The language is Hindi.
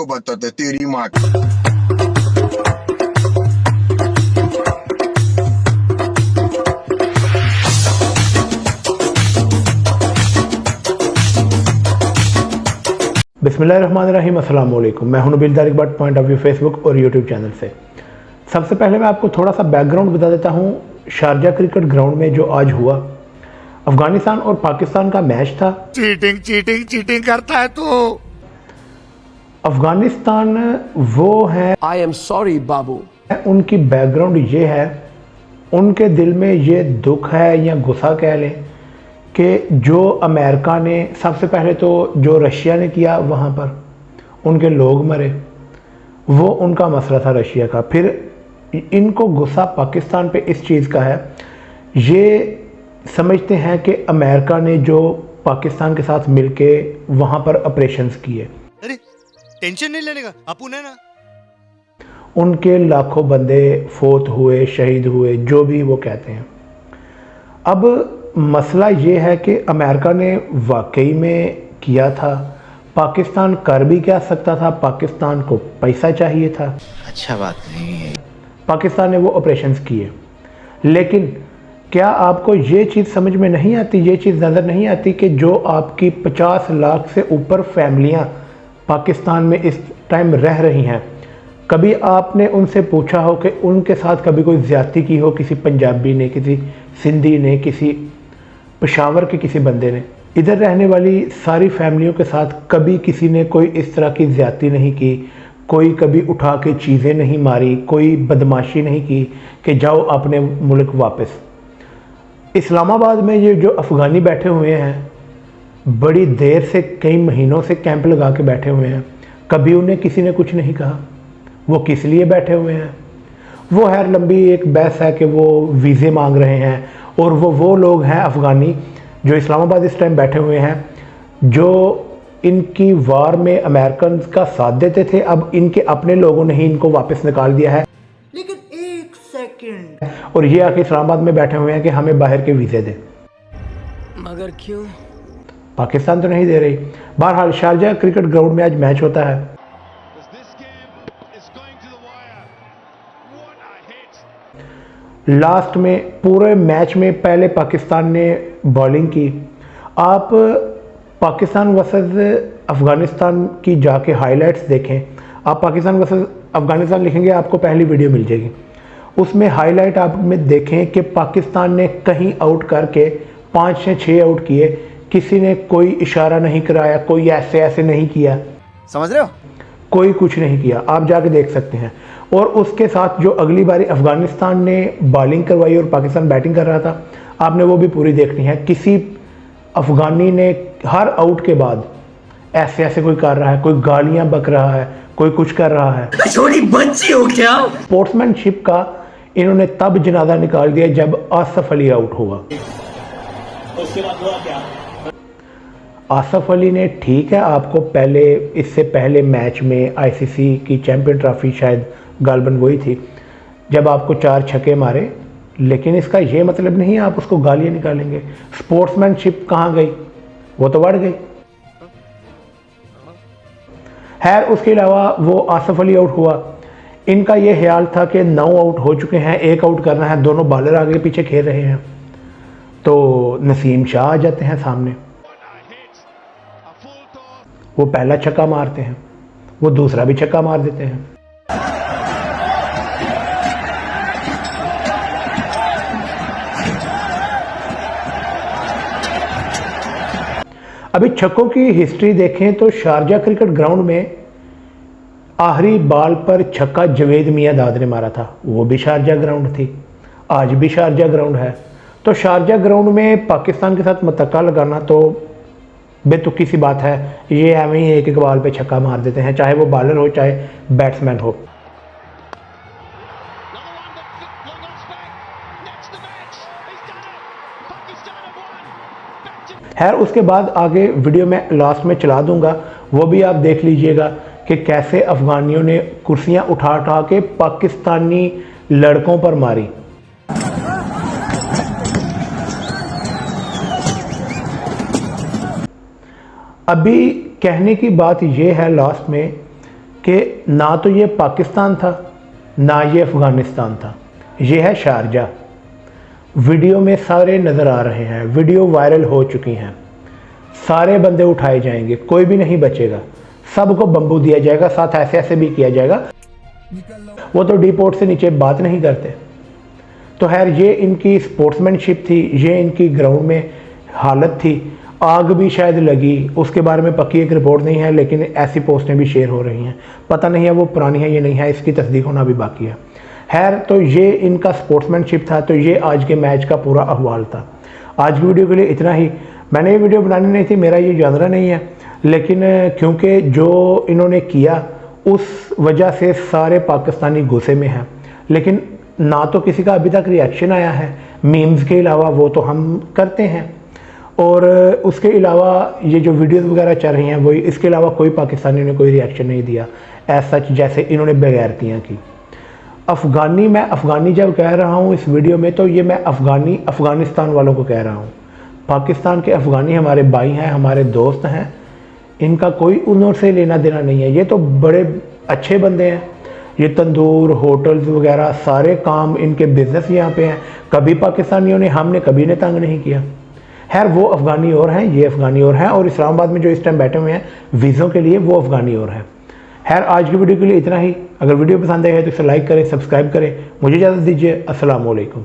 बताते तेरी माँ। बिस्मिल्लाहिर्रहमानिर्रहीम, अस्सलाम वालेकुम। मैं हूं Nabeel Tariq but point of view Facebook और यूट्यूब चैनल से। सबसे पहले मैं आपको थोड़ा सा बैकग्राउंड बता देता हूं। शारजा क्रिकेट ग्राउंड में जो आज हुआ, अफगानिस्तान और पाकिस्तान का मैच था। चीटिंग चीटिंग चीटिंग करता है तू। अफगानिस्तान वो है, आई एम सॉरी बाबू। उनकी बैकग्राउंड ये है, उनके दिल में ये दुख है या गुस्सा कह लें कि जो अमेरिका ने, सबसे पहले तो जो रशिया ने किया, वहाँ पर उनके लोग मरे, वो उनका मसला था रशिया का। फिर इनको गुस्सा पाकिस्तान पे इस चीज़ का है, ये समझते हैं कि अमेरिका ने जो पाकिस्तान के साथ मिलके वहाँ पर ऑपरेशंस किए, अरे टेंशन नहीं लेने का, अपुन है ना। उनके लाखों बंदे फोत हुए, शहीद हुए, जो भी वो कहते हैं। अब मसला ये है कि अमेरिका ने वाकई में किया था, पाकिस्तान कर भी क्या सकता था, पाकिस्तान को पैसा चाहिए था। अच्छा बात नहीं है। पाकिस्तान ने वो ऑपरेशंस किए, लेकिन क्या आपको ये चीज़ समझ में नहीं आती, ये चीज़ नज़र नहीं आती कि जो आपकी 50 लाख से ऊपर फैमिलियाँ पाकिस्तान में इस टाइम रह रही हैं, कभी आपने उनसे पूछा हो कि उनके साथ कभी कोई ज़्यादती की हो, किसी पंजाबी ने, किसी सिंधी ने, किसी पेशावर के किसी बंदे ने? इधर रहने वाली सारी फैमिलियों के साथ कभी किसी ने कोई इस तरह की ज़्यादती नहीं की, कोई कभी उठा के चीज़ें नहीं मारी, कोई बदमाशी नहीं की कि जाओ अपने मुल्क वापस। इस्लामाबाद में ये जो अफ़गानी बैठे हुए हैं, बड़ी देर से, कई महीनों से कैंप लगा के बैठे हुए हैं, कभी उन्हें किसी ने कुछ नहीं कहा। वो किस लिए बैठे हुए हैं? वो है लंबी एक बहस है कि वो वीज़े मांग रहे हैं, और वो लोग हैं अफ़गानी जो इस्लामाबाद इस टाइम बैठे हुए हैं, जो इनकी वार में अमेरिकन का साथ देते थे। अब इनके अपने लोगों ने ही इनको वापस निकाल दिया है। लेकिन एक सेकंड, और ये आके इस्लामाबाद में बैठे हुए हैं कि हमें बाहर के वीज़े दें। मगर क्यों? पाकिस्तान तो नहीं दे रही। बहरहाल शारजा क्रिकेट ग्राउंड में आज मैच होता है। लास्ट में पूरे मैच में पहले पाकिस्तान ने बॉलिंग की। आप पाकिस्तान वर्सेस अफ़गानिस्तान की जाके हाइलाइट्स देखें। आप पाकिस्तान वर्सेस अफ़गानिस्तान लिखेंगे, आपको पहली वीडियो मिल जाएगी। उसमें हाइलाइट आप में देखें कि पाकिस्तान ने कहीं आउट करके 5 से 6 आउट किए, किसी ने कोई इशारा नहीं कराया, कोई ऐसे नहीं किया, समझ रहे हो? कोई कुछ नहीं किया। आप जाके देख सकते हैं। और उसके साथ जो अगली बारी अफ़गानिस्तान ने बॉलिंग करवाई और पाकिस्तान बैटिंग कर रहा था, आपने वो भी पूरी देखनी है। किसी अफ़गानी ने हर आउट के बाद ऐसे कोई कर रहा है, कोई गालियां बक रहा है, कोई कुछ कर रहा है। छोटी बच्ची हो क्या? स्पोर्ट्समैनशिप का इन्होंने तब जनाजा निकाल दिया जब आसिफ अली आउट हुआ। उसके बाद हुआ क्या? आसिफ अली ने, ठीक है, आपको पहले, इससे पहले मैच में आईसीसी की चैंपियन ट्रॉफी शायद गालबन वही थी, जब आपको 4 छक्के मारे, लेकिन इसका ये मतलब नहीं आप उसको गालियाँ निकालेंगे। स्पोर्ट्समैनशिप कहाँ गई? वो तो बढ़ गई। खैर, उसके अलावा वो आसिफ अली आउट हुआ। इनका ये ख्याल था कि 9 आउट हो चुके हैं, 1 आउट करना है, दोनों बॉलर आगे पीछे खेल रहे हैं, तो नसीम शाह आ जाते हैं सामने। वो पहला छक्का मारते हैं, वो दूसरा भी छक्का मार देते हैं। अभी छक्कों की हिस्ट्री देखें तो शारजा क्रिकेट ग्राउंड में आखिरी बॉल पर छक्का जावेद मियांदाद ने मारा था, वो भी शारजा ग्राउंड थी, आज भी शारजा ग्राउंड है। तो शारजा ग्राउंड में पाकिस्तान के साथ मतक्का लगाना तो बेतुकी सी बात है। ये एवं ही एक बॉल पे छक्का मार देते हैं, चाहे वो बॉलर हो चाहे बैट्समैन हो। खैर, उसके बाद आगे वीडियो में लास्ट में चला दूंगा, वो भी आप देख लीजिएगा कि कैसे अफगानियों ने कुर्सियां उठा के पाकिस्तानी लड़कों पर मारी। अभी कहने की बात यह है लास्ट में कि ना तो ये पाकिस्तान था ना ये अफ़गानिस्तान था, ये है शारजा। वीडियो में सारे नज़र आ रहे हैं, वीडियो वायरल हो चुकी हैं, सारे बंदे उठाए जाएंगे, कोई भी नहीं बचेगा, सबको बम्बू दिया जाएगा, साथ ऐसे ऐसे भी किया जाएगा। वो तो डिपोर्ट से नीचे बात नहीं करते। तो खैर ये इनकी स्पोर्ट्समैनशिप थी, ये इनकी ग्राउंड में हालत थी। आग भी शायद लगी, उसके बारे में पक्की एक रिपोर्ट नहीं है, लेकिन ऐसी पोस्टें भी शेयर हो रही हैं। पता नहीं है वो पुरानी है ये नहीं है, इसकी तस्दीक होना भी बाकी है। खैर तो ये इनका स्पोर्ट्समैनशिप था। तो ये आज के मैच का पूरा अहवाल था। आज की वीडियो के लिए इतना ही। मैंने ये वीडियो बनानी नहीं थी, मेरा ये जानरा नहीं है, लेकिन क्योंकि जो इन्होंने किया उस वजह से सारे पाकिस्तानी गुस्से में हैं। लेकिन ना तो किसी का अभी तक रिएक्शन आया है, मीम्स के अलावा वो तो हम करते हैं, और उसके अलावा ये जो वीडियोस वगैरह चल रही हैं वही, इसके अलावा कोई पाकिस्तानी ने कोई रिएक्शन नहीं दिया एज सच, जैसे इन्होंने बेगैरतियाँ की। मैं अफ़गानी जब कह रहा हूँ इस वीडियो में, तो ये मैं अफ़गानिस्तान वालों को कह रहा हूँ। पाकिस्तान के अफ़गानी हमारे भाई हैं, हमारे दोस्त हैं, इनका कोई उनसे लेना देना नहीं है। ये तो बड़े अच्छे बंदे हैं, ये तंदूर होटल्स वगैरह सारे काम इनके बिजनेस यहाँ पे हैं। कभी पाकिस्तानियों ने, हमने कभी ने तंग नहीं किया। खैर वो अफ़गानी और हैं, ये अफ़गानी और हैं, और इस्लामाबाद में जो इस टाइम बैठे हुए हैं वीज़ों के लिए वो अफ़गानी और हैं। खैर आज की वीडियो के लिए इतना ही। अगर वीडियो पसंद आए तो इसे लाइक करें, सब्सक्राइब करें। मुझे इजाज़त दीजिए। अस्सलाम वालेकुम।